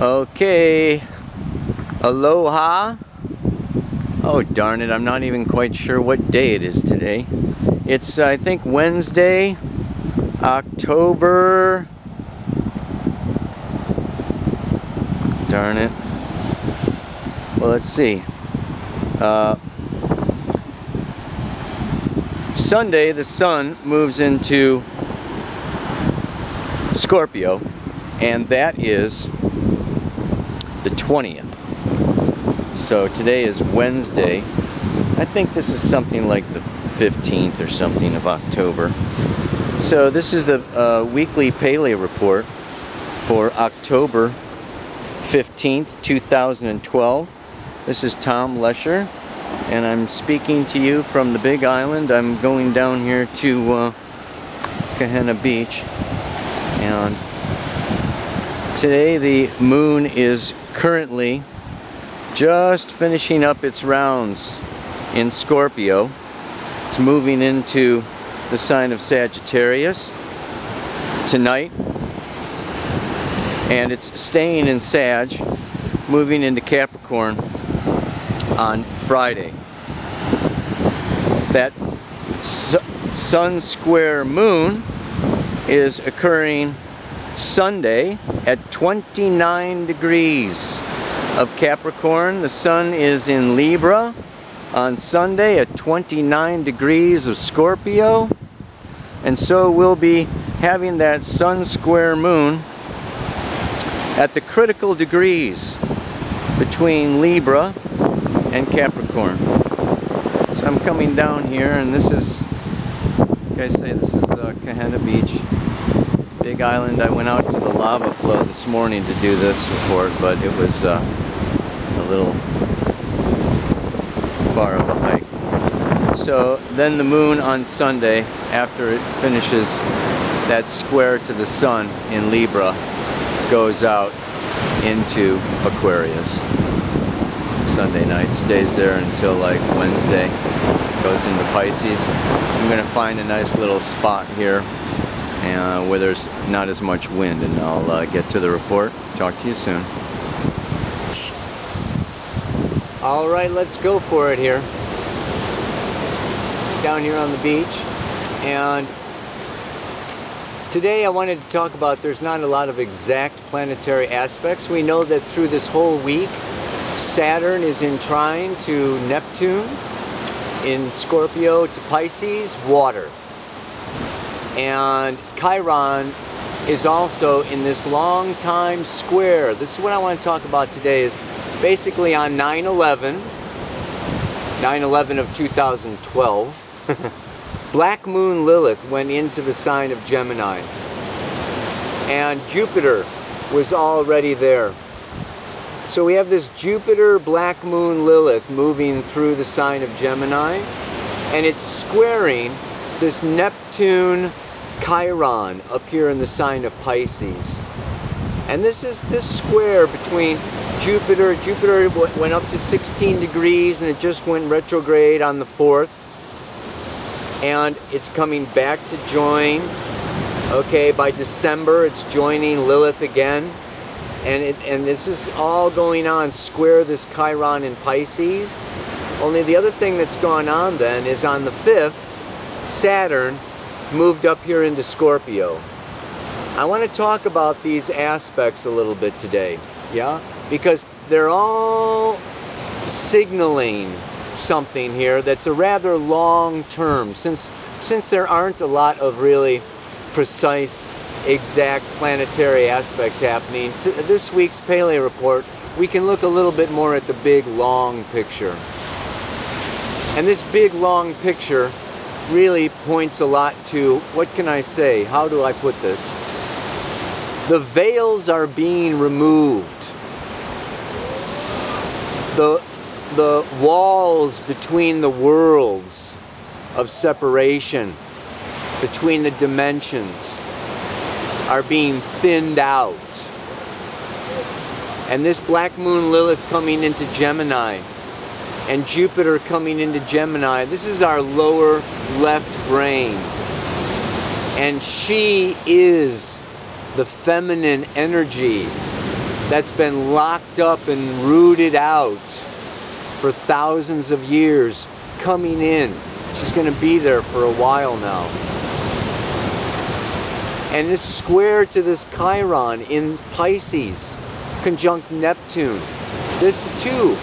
Okay, aloha. Oh darn it, I'm not even quite sure what day it is today. It's I think Wednesday, October, darn it, well let's see, Sunday the sun moves into Scorpio, and that is the 20th. So today is Wednesday. I think this is something like the 15th or something of October. So this is the weekly Paleo report for October 15th, 2012. This is Tom Lesher, and I'm speaking to you from the Big Island. I'm going down here to Kahena Beach, and today the moon is currently just finishing up its rounds in Scorpio. It's moving into the sign of Sagittarius tonight, and it's staying in Sag, moving into Capricorn on Friday. That sun square moon is occurring Sunday at 29 degrees of Capricorn. The sun is in Libra on Sunday at 29 degrees of Scorpio, and so we'll be having that sun square moon at the critical degrees between Libra and Capricorn. So I'm coming down here, and this is, like I say, this is Kahena Beach, Big Island. I went out to the lava flow this morning to do this report, but it was a little far of a hike. So then the moon on Sunday, after it finishes that square to the sun in Libra, goes out into Aquarius. Sunday night, stays there until like Wednesday, goes into Pisces. I'm going to find a nice little spot here where there's not as much wind, and I'll get to the report. Talk to you soon. Alright, let's go for it here. Down here on the beach. And today I wanted to talk about, there's not a lot of exact planetary aspects. We know that through this whole week, Saturn is in trine to Neptune, in Scorpio to Pisces, water. And Chiron is also in this long time square. This is what I want to talk about today, is basically on 9/11 of 2012, Black Moon Lilith went into the sign of Gemini, and Jupiter was already there. So we have this Jupiter Black Moon Lilith moving through the sign of Gemini, and it's squaring this Neptune Chiron up here in the sign of Pisces. And this is this square between Jupiter went up to 16 degrees, and it just went retrograde on the 4th. And it's coming back to join. Okay, by December it's joining Lilith again. And this is all going on, square this Chiron in Pisces. Only the other thing that's gone on then is on the 5th, Saturn moved up here into Scorpio. I want to talk about these aspects a little bit today, yeah? Because they're all signaling something here that's a rather long term, since there aren't a lot of really precise, exact planetary aspects happening. To this week's Paleo report, we can look a little bit more at the big long picture. And this big long picture really points a lot to, what can I say, how do I put this? The veils are being removed. The walls between the worlds of separation, between the dimensions, are being thinned out. And this Black Moon Lilith coming into Gemini, and Jupiter coming into Gemini, this is our lower left brain. And she is the feminine energy that's been locked up and rooted out for thousands of years coming in. She's going to be there for a while now. And this square to this Chiron in Pisces, conjunct Neptune, this too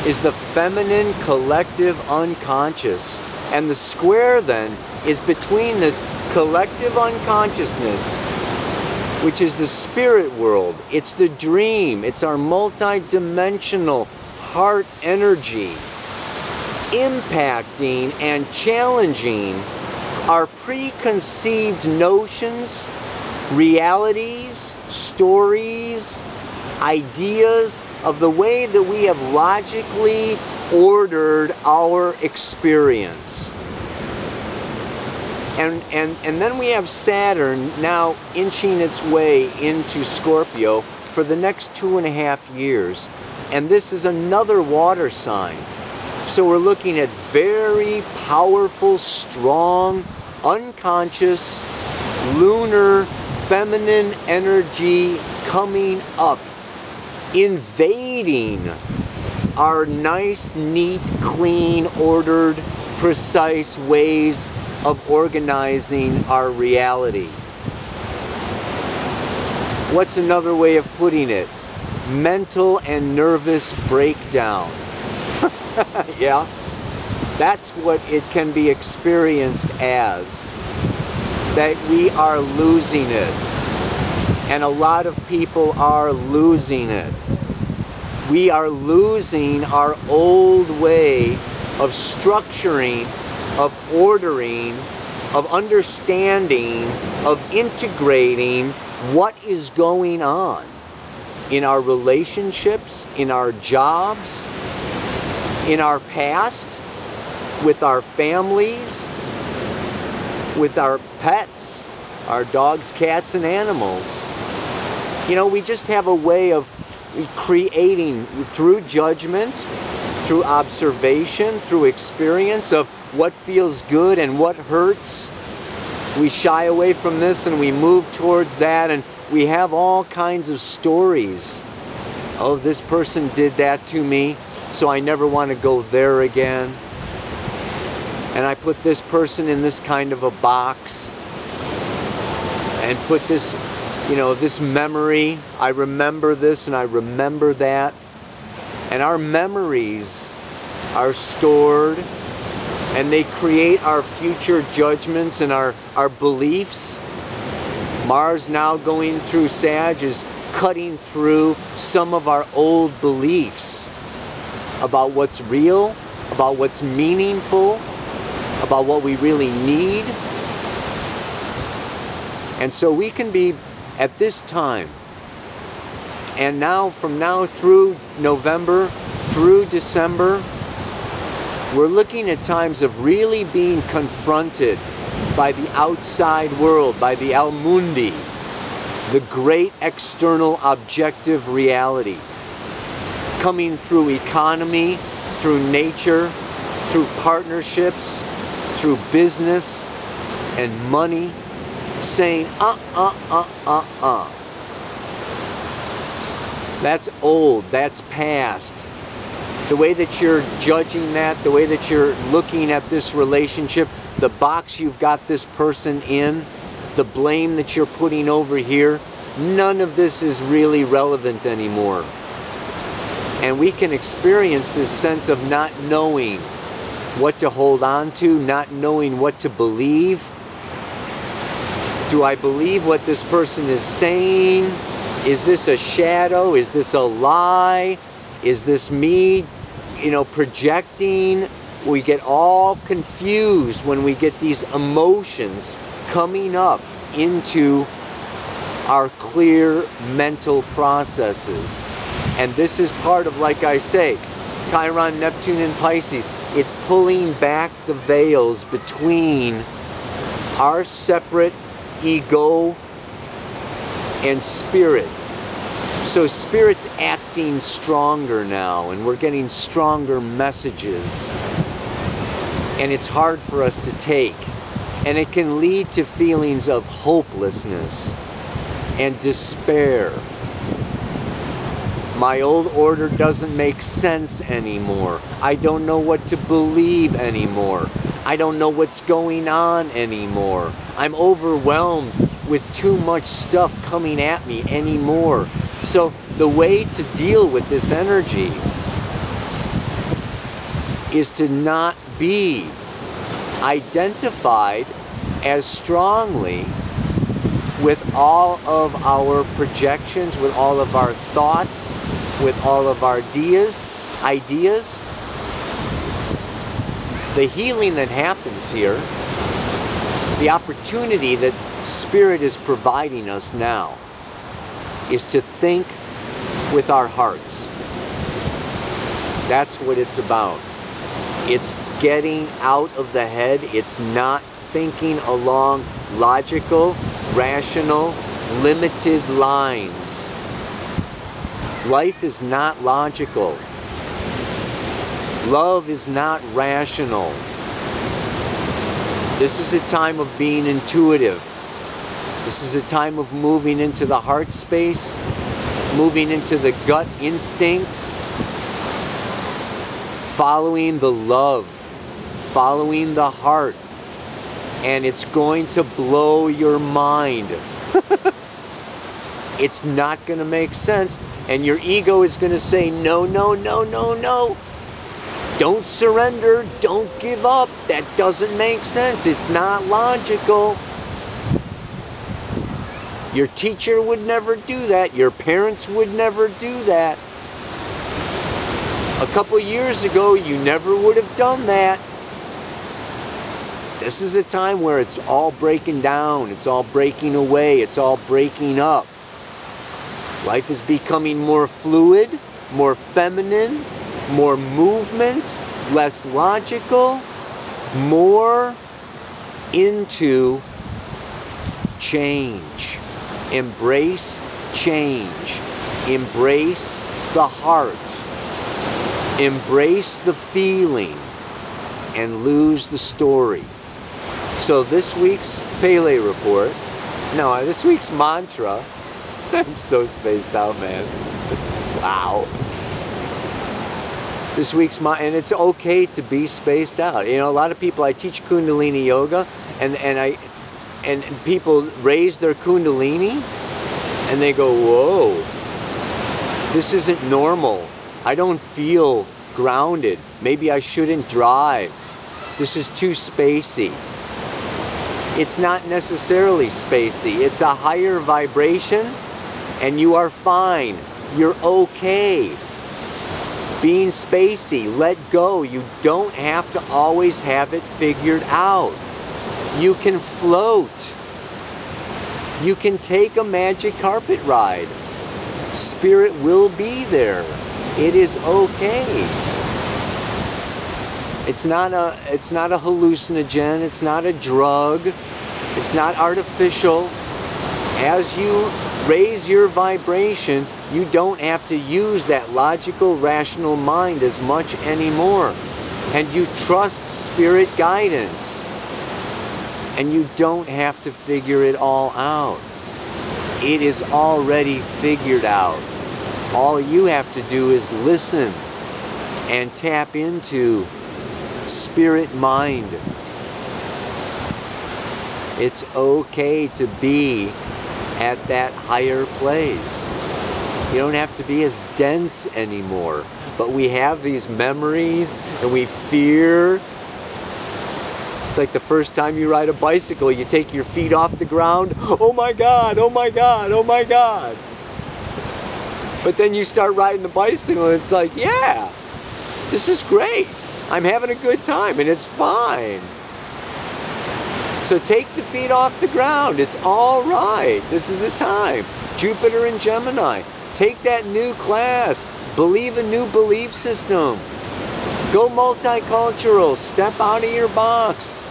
is the feminine collective unconscious. And the square then is between this collective unconsciousness, which is the spirit world. It's the dream. It's our multi-dimensional heart energy, impacting and challenging our preconceived notions, realities, stories, ideas of the way that we have logically ordered our experience. And then we have Saturn now inching its way into Scorpio for the next 2.5 years. And this is another water sign. So we're looking at very powerful, strong, unconscious, lunar, feminine energy coming up, invading our nice, neat, clean, ordered, precise ways of organizing our reality. What's another way of putting it? Mental and nervous breakdown. Yeah, that's what it can be experienced as. That we are losing it. And a lot of people are losing it. We are losing our old way of structuring, of ordering, of understanding, of integrating what is going on in our relationships, in our jobs, in our past, with our families, with our pets, our dogs, cats, and animals. You know, we just have a way of creating through judgment, through observation, through experience of what feels good and what hurts. We shy away from this and we move towards that, and we have all kinds of stories. Oh, this person did that to me, so I never want to go there again. And I put this person in this kind of a box and put this, you know, this memory. I remember this and I remember that. And our memories are stored, and they create our future judgments and our beliefs. Mars now going through Sag is cutting through some of our old beliefs about what's real, about what's meaningful, about what we really need. And so we can be at this time, and now from now through November, through December, we're looking at times of really being confronted by the outside world, by the Al Mundi, the great external objective reality, coming through economy, through nature, through partnerships, through business and money, saying, That's old, that's past. The way that you're judging that, the way that you're looking at this relationship, the box you've got this person in, the blame that you're putting over here, none of this is really relevant anymore. And we can experience this sense of not knowing what to hold on to, not knowing what to believe. Do I believe what this person is saying? Is this a shadow? Is this a lie? Is this me, you know, projecting? We get all confused when we get these emotions coming up into our clear mental processes. And this is part of, like I say, Chiron, Neptune, and Pisces. It's pulling back the veils between our separate ego and spirit. So spirit's acting stronger now, and we're getting stronger messages. And it's hard for us to take. And it can lead to feelings of hopelessness and despair. My old order doesn't make sense anymore. I don't know what to believe anymore. I don't know what's going on anymore. I'm overwhelmed with too much stuff coming at me anymore. So the way to deal with this energy is to not be identified as strongly with all of our projections, with all of our thoughts, with all of our ideas. The healing that happens here, the opportunity that Spirit is providing us now, is to think with our hearts. That's what it's about. It's getting out of the head. It's not thinking along logical, rational, limited lines. Life is not logical. Love is not rational. This is a time of being intuitive. This is a time of moving into the heart space, moving into the gut instinct, following the love, following the heart. And it's going to blow your mind. It's not going to make sense. And your ego is going to say, no, no, no, no, no. Don't surrender. Don't give up. That doesn't make sense. It's not logical. Your teacher would never do that. Your parents would never do that. A couple years ago, you never would have done that. This is a time where it's all breaking down, it's all breaking away, it's all breaking up. Life is becoming more fluid, more feminine, more movement, less logical, more into change. Embrace change. Embrace the heart. Embrace the feeling and lose the story. So this week's Pele report, no, this week's mantra, I'm so spaced out, man. Wow. This week's and it's okay to be spaced out. You know, a lot of people, I teach Kundalini yoga, and people raise their Kundalini, and they go, whoa, this isn't normal. I don't feel grounded. Maybe I shouldn't drive. This is too spacey. It's not necessarily spacey. It's a higher vibration, and you are fine. You're okay. Being spacey, let go. You don't have to always have it figured out. You can float. You can take a magic carpet ride. Spirit will be there. It is okay. It's not a hallucinogen, it's not a drug, it's not artificial. As you raise your vibration, you don't have to use that logical, rational mind as much anymore. And you trust Spirit guidance. And you don't have to figure it all out. It is already figured out. All you have to do is listen and tap into Spirit mind. It's okay to be at that higher place. You don't have to be as dense anymore. But we have these memories and we fear. It's like the first time you ride a bicycle, you take your feet off the ground. Oh my God, oh my God, oh my God. But then you start riding the bicycle and it's like, yeah, this is great. I'm having a good time and it's fine. So take the feet off the ground. It's all right. This is a time. Jupiter and Gemini. Take that new class. Believe a new belief system. Go multicultural. Step out of your box.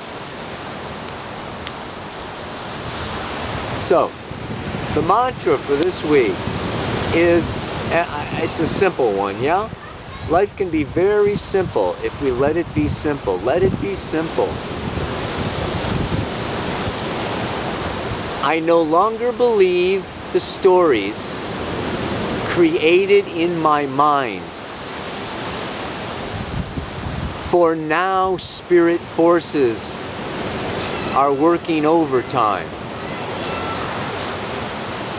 So, the mantra for this week is, it's a simple one, yeah? Life can be very simple if we let it be simple. Let it be simple. I no longer believe the stories created in my mind. For now, spirit forces are working overtime.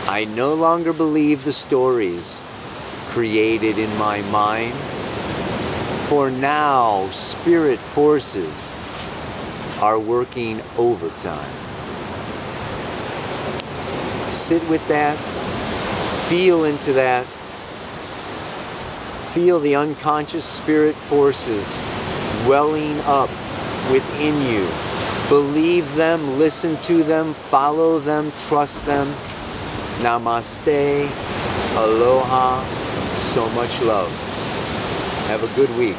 I no longer believe the stories created in my mind. For now, spirit forces are working overtime. Sit with that. Feel into that. Feel the unconscious spirit forces welling up within you. Believe them, listen to them, follow them, trust them. Namaste, aloha, so much love. Have a good week.